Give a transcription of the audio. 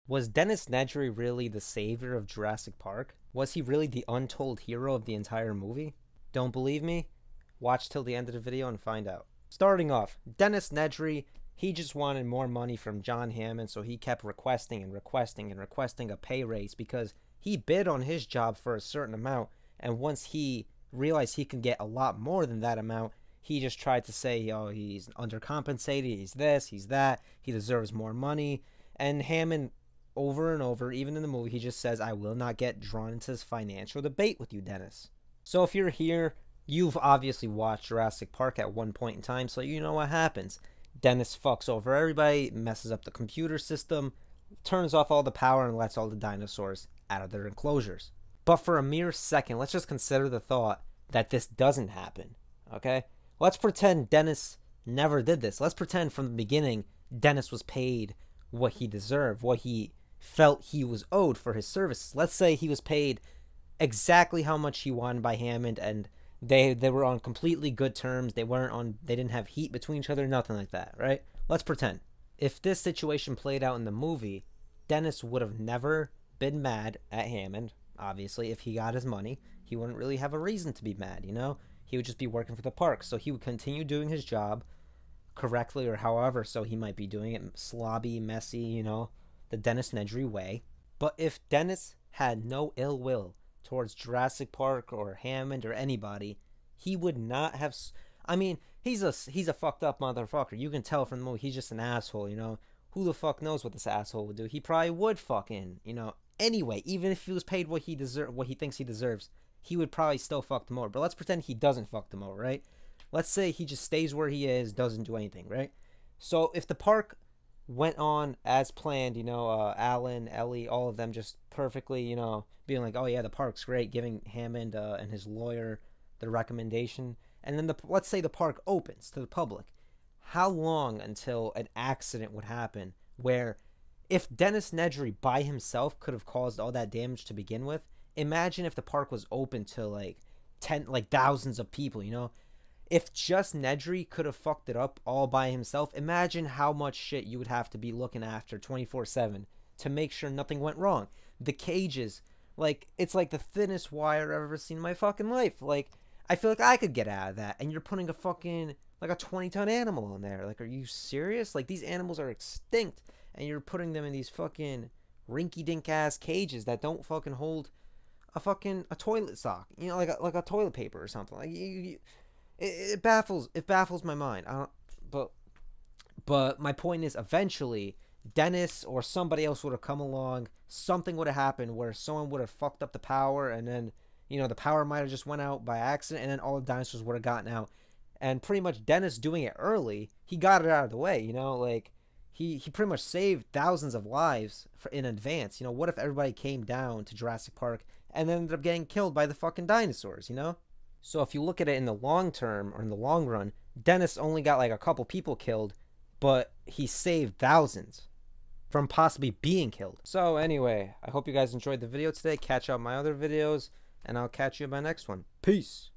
Was Dennis Nedry really the savior of Jurassic Park? Was he really the untold hero of the entire movie? Don't believe me? Watch till the end of the video and find out. Starting off, Dennis Nedry, he just wanted more money from John Hammond, so he kept requesting and requesting and requesting a pay raise because he bid on his job for a certain amount, and once he realized he could get a lot more than that amount, he just tried to say, oh, he's undercompensated, he's this, he's that, he deserves more money. And Hammond, over and over, even in the movie, he just says, I will not get drawn into this financial debate with you, Dennis. So if you're here, you've obviously watched Jurassic Park at one point in time, so you know what happens. Dennis fucks over everybody, messes up the computer system, turns off all the power, and lets all the dinosaurs out of their enclosures. But for a mere second, let's just consider the thought that this doesn't happen, okay? Let's pretend Dennis never did this. Let's pretend from the beginning Dennis was paid what he deserved, what he felt he was owed for his services. Let's say he was paid exactly how much he wanted by Hammond, and they were on completely good terms. They didn't have heat between each other, nothing like that, right? Let's pretend. If this situation played out in the movie, Dennis would have never been mad at Hammond. Obviously, if he got his money, he wouldn't really have a reason to be mad, you know? He would just be working for the park. So he would continue doing his job correctly, or however so he might be doing it, slobby, messy, you know, the Dennis Nedry way. But if Dennis had no ill will towards Jurassic Park or Hammond or anybody, he would not have... I mean, he's a fucked up motherfucker. You can tell from the movie he's just an asshole, you know? Who the fuck knows what this asshole would do? He probably would fucking, you know... Anyway, even if he was paid what he thinks he deserves, he would probably still fuck them over. But let's pretend he doesn't fuck them over, right? Let's say he just stays where he is, doesn't do anything, right? So if the park went on as planned, you know, Alan, Ellie, all of them just perfectly, you know, being like, oh yeah, the park's great, giving Hammond and his lawyer the recommendation, and then let's say the park opens to the public. How long until an accident would happen where if Dennis Nedry by himself could have caused all that damage to begin with? Imagine if the park was open to like thousands of people, you know? If just Nedry could have fucked it up all by himself, imagine how much shit you would have to be looking after 24/7 to make sure nothing went wrong. The cages, like, it's like the thinnest wire I've ever seen in my fucking life. Like, I feel like I could get out of that, and you're putting a fucking, like, a 20-ton animal in there. Like, are you serious? Like, these animals are extinct, and you're putting them in these fucking rinky-dink-ass cages that don't fucking hold a toilet sock, you know, like a toilet paper or something. Like, it baffles my mind. But my point is, eventually Dennis or somebody else would have come along, something would have happened where someone would have fucked up the power, and then, you know, the power might have just went out by accident, and then all the dinosaurs would have gotten out. And pretty much Dennis doing it early, he got it out of the way, you know? Like, he pretty much saved thousands of lives in advance. You know, what if everybody came down to Jurassic Park and then ended up getting killed by the fucking dinosaurs, you know? So if you look at it in the long term, or in the long run, Dennis only got like a couple people killed, but he saved thousands from possibly being killed. So anyway, I hope you guys enjoyed the video today. Catch out my other videos, and I'll catch you in my next one. Peace.